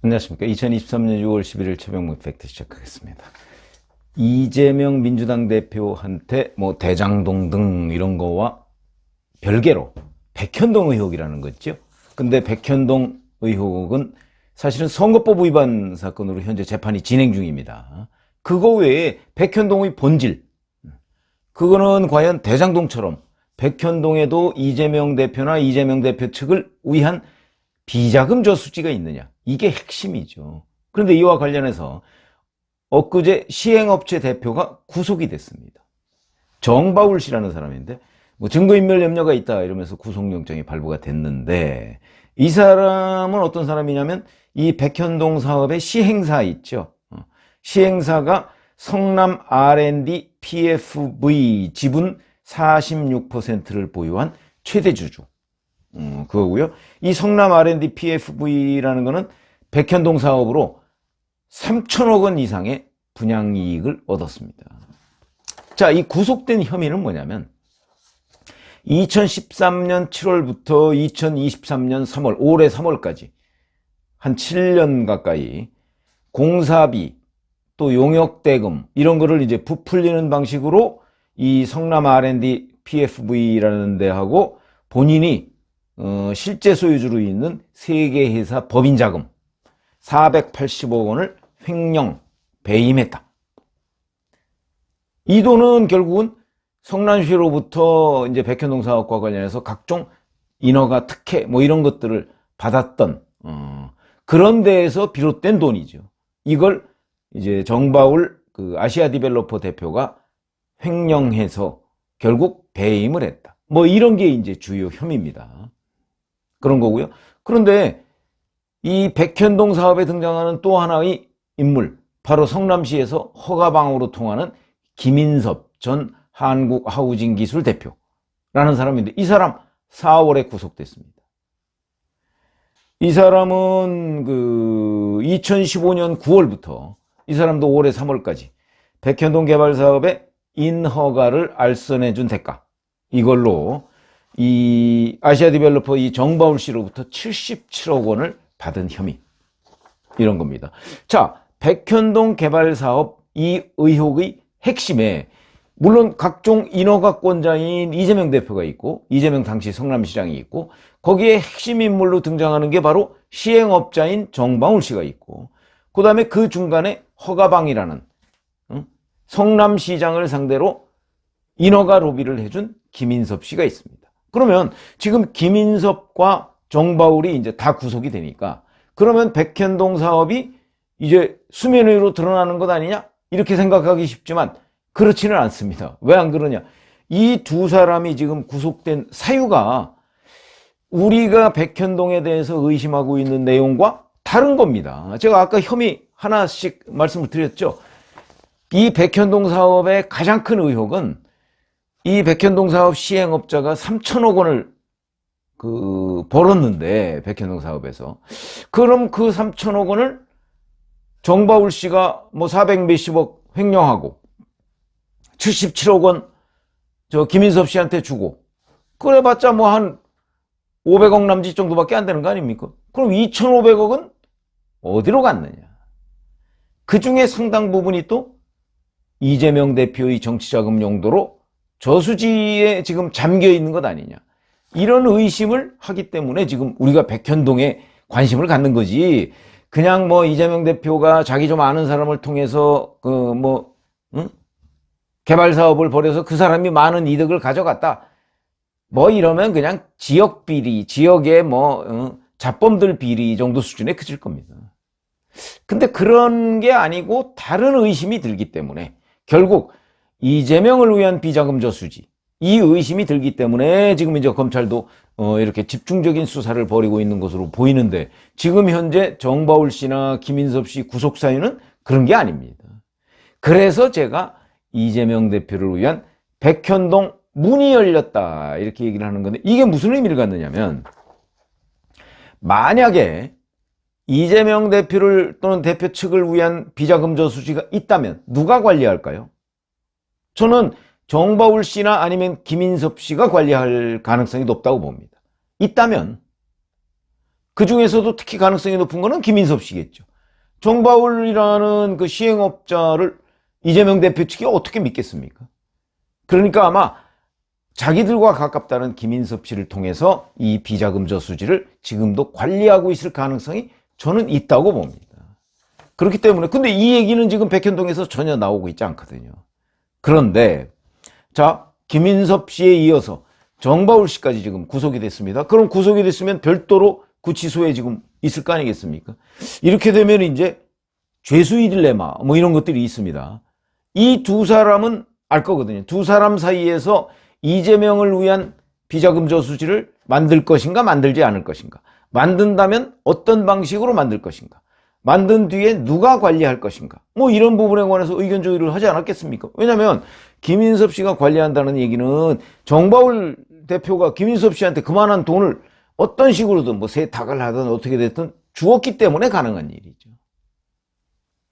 안녕하십니까. 2023년 6월 11일 최병무 팩트 시작하겠습니다. 이재명 민주당 대표한테 뭐 대장동 등 이런 거와 별개로 백현동 의혹이라는 거 있죠. 근데 백현동 의혹은 사실은 선거법 위반 사건으로 현재 재판이 진행 중입니다. 그거 외에 백현동의 본질, 그거는 과연 대장동처럼 백현동에도 이재명 대표나 이재명 대표 측을 위한 비자금 저수지가 있느냐, 이게 핵심이죠. 그런데 이와 관련해서 엊그제 시행업체 대표가 구속이 됐습니다. 정바울 씨라는 사람인데 뭐 증거인멸 염려가 있다 이러면서 구속영장이 발부가 됐는데, 이 사람은 어떤 사람이냐면 이 백현동 사업의 시행사 있죠. 시행사가 성남 R&D PFV 지분 46%를 보유한 최대 주주, 그거고요. 이 성남 R&D PFV라는 거는 백현동 사업으로 3천억 원 이상의 분양이익을 얻었습니다. 자, 이 구속된 혐의는 뭐냐면 2013년 7월부터 2023년 3월, 올해 3월까지 한 7년 가까이 공사비 또 용역대금 이런 거를 이제 부풀리는 방식으로 이 성남 R&D PFV라는 데하고 본인이 실제 소유주로 있는 세 개 회사 법인 자금 480억 원을 횡령 배임했다. 이 돈은 결국은 성남시로부터 이제 백현동 사업과 관련해서 각종 인허가 특혜 뭐 이런 것들을 받았던 그런 데에서 비롯된 돈이죠. 이걸 이제 정바울 그 아시아 디벨로퍼 대표가 횡령해서 결국 배임을 했다. 뭐 이런 게 이제 주요 혐의입니다. 그런 거고요. 그런데 이 백현동 사업에 등장하는 또 하나의 인물, 바로 성남시에서 허가방으로 통하는 김인섭 전 한국하우징기술 대표라는 사람인데, 이 사람 4월에 구속됐습니다. 이 사람은 그 2015년 9월부터 이 사람도 올해 3월까지 백현동 개발 사업의 인허가를 알선해 준 대가, 이걸로 이 아시아 디벨로퍼 이 정바울 씨로부터 77억 원을 받은 혐의, 이런 겁니다. 자, 백현동 개발 사업 이 의혹의 핵심에 물론 각종 인허가권자인 이재명 대표가 있고 이재명 당시 성남시장이 있고, 거기에 핵심 인물로 등장하는 게 바로 시행업자인 정바울 씨가 있고, 그 다음에 그 중간에 허가방이라는 성남시장을 상대로 인허가 로비를 해준 김인섭 씨가 있습니다. 그러면 지금 김인섭과 정바울이 이제 다 구속이 되니까, 그러면 백현동 사업이 이제 수면 위로 드러나는 것 아니냐, 이렇게 생각하기 쉽지만 그렇지는 않습니다. 왜 안 그러냐, 이 두 사람이 지금 구속된 사유가 우리가 백현동에 대해서 의심하고 있는 내용과 다른 겁니다. 제가 아까 혐의 하나씩 말씀을 드렸죠. 이 백현동 사업의 가장 큰 의혹은 이 백현동 사업 시행업자가 3천억 원을 벌었는데, 백현동 사업에서. 그럼 그 3천억 원을 정바울 씨가 뭐 400 몇십억 횡령하고 77억 원 저 김인섭 씨한테 주고, 그래봤자 뭐 한 500억 남짓 정도밖에 안 되는 거 아닙니까? 그럼 2,500억은 어디로 갔느냐? 그 중에 상당 부분이 또 이재명 대표의 정치자금 용도로 저수지에 지금 잠겨 있는 것 아니냐, 이런 의심을 하기 때문에 지금 우리가 백현동에 관심을 갖는 거지, 그냥 뭐 이재명 대표가 자기 좀 아는 사람을 통해서 개발 사업을 벌여서 그 사람이 많은 이득을 가져갔다, 뭐 이러면 그냥 지역 비리, 지역의 잡범들 비리 정도 수준에 그칠 겁니다. 근데 그런 게 아니고 다른 의심이 들기 때문에, 결국 이재명을 위한 비자금 저수지, 이 의심이 들기 때문에 지금 이제 검찰도 이렇게 집중적인 수사를 벌이고 있는 것으로 보이는데, 지금 현재 정바울 씨나 김인섭 씨 구속 사유는 그런 게 아닙니다. 그래서 제가 이재명 대표를 위한 백현동 문이 열렸다 이렇게 얘기를 하는 건데, 이게 무슨 의미를 갖느냐면, 만약에 이재명 대표를 또는 대표 측을 위한 비자금 저수지가 있다면 누가 관리할까요? 저는 정바울 씨나 아니면 김인섭 씨가 관리할 가능성이 높다고 봅니다. 있다면 그 중에서도 특히 가능성이 높은 거는 김인섭 씨겠죠. 정바울이라는 그 시행업자를 이재명 대표 측이 어떻게 믿겠습니까? 그러니까 아마 자기들과 가깝다는 김인섭 씨를 통해서 이 비자금 저수지를 지금도 관리하고 있을 가능성이 저는 있다고 봅니다. 그렇기 때문에 근데 이 얘기는 지금 백현동에서 전혀 나오고 있지 않거든요. 그런데 자, 김인섭 씨에 이어서 정바울 씨까지 지금 구속이 됐습니다. 그럼 구속이 됐으면 별도로 구치소에 지금 있을 거 아니겠습니까? 이렇게 되면 이제 죄수의 딜레마 뭐 이런 것들이 있습니다. 이 두 사람은 알 거거든요. 두 사람 사이에서 이재명을 위한 비자금 저수지를 만들 것인가 만들지 않을 것인가, 만든다면 어떤 방식으로 만들 것인가, 만든 뒤에 누가 관리할 것인가, 뭐 이런 부분에 관해서 의견 조율을 하지 않았겠습니까? 왜냐하면 김인섭 씨가 관리한다는 얘기는 정바울 대표가 김인섭 씨한테 그만한 돈을 어떤 식으로든 뭐 세탁을 하든 어떻게 됐든 주었기 때문에 가능한 일이죠.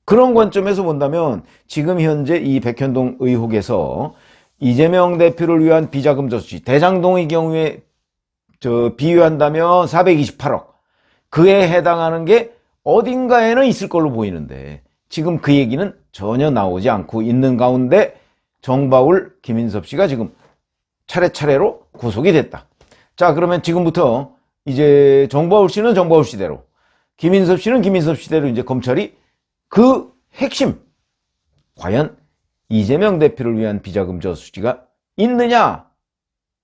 그런 관점에서 본다면 지금 현재 이 백현동 의혹에서 이재명 대표를 위한 비자금 저수지, 대장동의 경우에 비유한다면 428억, 그에 해당하는 게 어딘가에는 있을 걸로 보이는데 지금 그 얘기는 전혀 나오지 않고 있는 가운데 정바울, 김인섭 씨가 지금 차례차례로 구속이 됐다. 자, 그러면 지금부터 이제 정바울 씨는 정바울 씨대로, 김인섭 씨는 김인섭 씨대로 이제 검찰이 그 핵심, 과연 이재명 대표를 위한 비자금 저수지가 있느냐,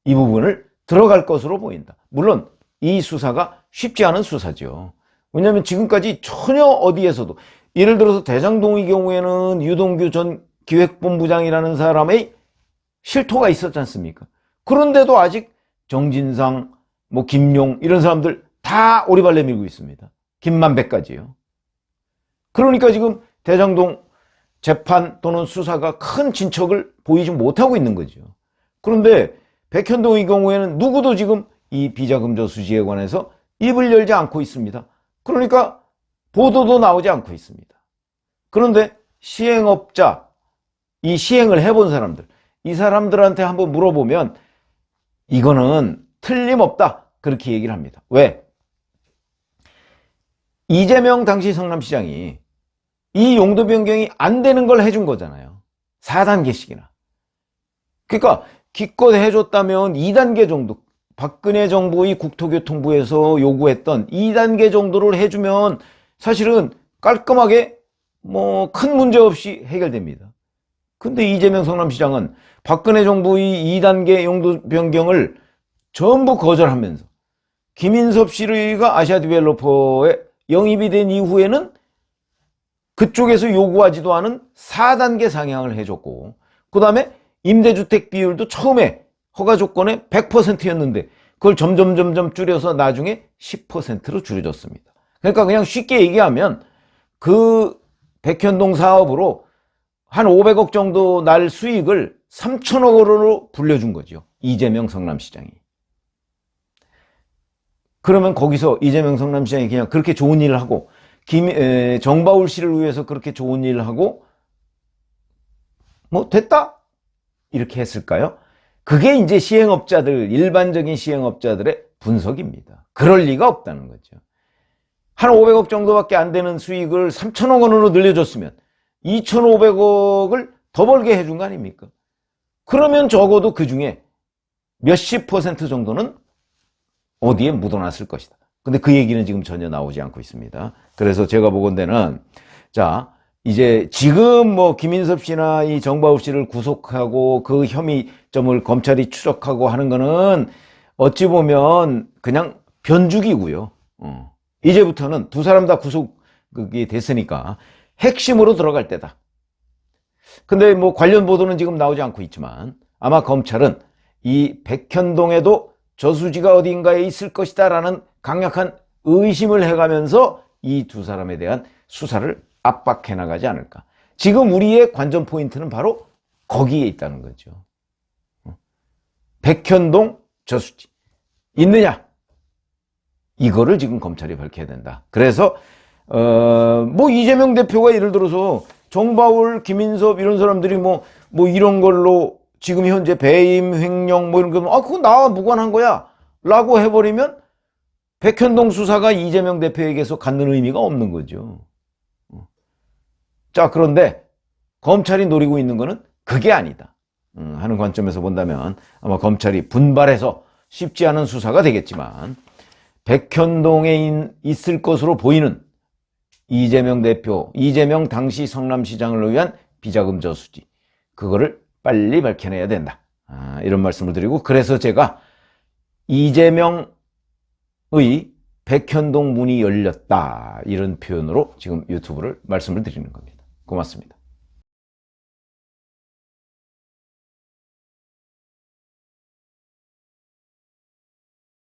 이 부분을 들어갈 것으로 보인다. 물론 이 수사가 쉽지 않은 수사죠. 왜냐하면 지금까지 전혀 어디에서도, 예를 들어서 대장동의 경우에는 유동규 전 기획본부장이라는 사람의 실토가 있었지 않습니까? 그런데도 아직 정진상, 뭐 김용 이런 사람들 다 오리발 내밀고 있습니다. 김만배까지요. 그러니까 지금 대장동 재판 또는 수사가 큰 진척을 보이지 못하고 있는 거죠. 그런데 백현동의 경우에는 누구도 지금 이 비자금 저수지에 관해서 입을 열지 않고 있습니다. 그러니까 보도도 나오지 않고 있습니다. 그런데 시행업자, 이 시행을 해본 사람들, 이 사람들한테 한번 물어보면 이거는 틀림없다, 그렇게 얘기를 합니다. 왜? 이재명 당시 성남시장이 이 용도 변경이 안 되는 걸 해준 거잖아요. 4단계씩이나. 그러니까 기껏 해줬다면 2단계 정도, 박근혜 정부의 국토교통부에서 요구했던 2단계 정도를 해주면 사실은 깔끔하게 뭐 큰 문제 없이 해결됩니다. 근데 이재명 성남시장은 박근혜 정부의 2단계 용도 변경을 전부 거절하면서 김인섭 씨가 아시아디벨로퍼에 영입이 된 이후에는 그쪽에서 요구하지도 않은 4단계 상향을 해줬고, 그 다음에 임대주택 비율도 처음에 허가 조건에 100%였는데 그걸 점점 줄여서 나중에 10%로 줄여줬습니다. 그러니까 그냥 쉽게 얘기하면 그 백현동 사업으로 한 500억 정도 날 수익을 3천억 원으로 불려준 거죠. 이재명 성남시장이. 그러면 거기서 이재명 성남시장이 그냥 그렇게 좋은 일을 하고 정바울 씨를 위해서 그렇게 좋은 일을 하고 뭐 됐다? 이렇게 했을까요? 그게 이제 시행업자들, 일반적인 시행업자들의 분석입니다. 그럴 리가 없다는 거죠. 한 500억 정도밖에 안 되는 수익을 3천억 원으로 늘려줬으면 2,500억을 더 벌게 해준 거 아닙니까? 그러면 적어도 그 중에 몇십 퍼센트 정도는 어디에 묻어놨을 것이다. 근데 그 얘기는 지금 전혀 나오지 않고 있습니다. 그래서 제가 보건대는, 자, 이제 지금 뭐 김인섭 씨나 이 정바울 씨를 구속하고 그 혐의점을 검찰이 추적하고 하는 거는 어찌 보면 그냥 변죽이고요. 이제부터는 두 사람 다 구속이 됐으니까 핵심으로 들어갈 때다. 근데 뭐 관련 보도는 지금 나오지 않고 있지만 아마 검찰은 이 백현동에도 저수지가 어딘가에 있을 것이다 라는 강력한 의심을 해가면서 이 두 사람에 대한 수사를 압박해 나가지 않을까. 지금 우리의 관전 포인트는 바로 거기에 있다는 거죠. 백현동 저수지 있느냐, 이거를 지금 검찰이 밝혀야 된다. 그래서 뭐 이재명 대표가 예를 들어서 정바울, 김인섭 이런 사람들이 뭐 이런 걸로 지금 현재 배임, 횡령 뭐 이런 거, 그건 나와 무관한 거야 라고 해버리면 백현동 수사가 이재명 대표에게서 갖는 의미가 없는 거죠. 자, 그런데 검찰이 노리고 있는 거는 그게 아니다 하는 관점에서 본다면 아마 검찰이 분발해서 쉽지 않은 수사가 되겠지만, 백현동에 있을 것으로 보이는 이재명 대표, 이재명 당시 성남시장을 위한 비자금 저수지, 그거를 빨리 밝혀내야 된다, 이런 말씀을 드리고, 그래서 제가 이재명의 백현동 문이 열렸다, 이런 표현으로 지금 유튜브를 말씀을 드리는 겁니다. 고맙습니다.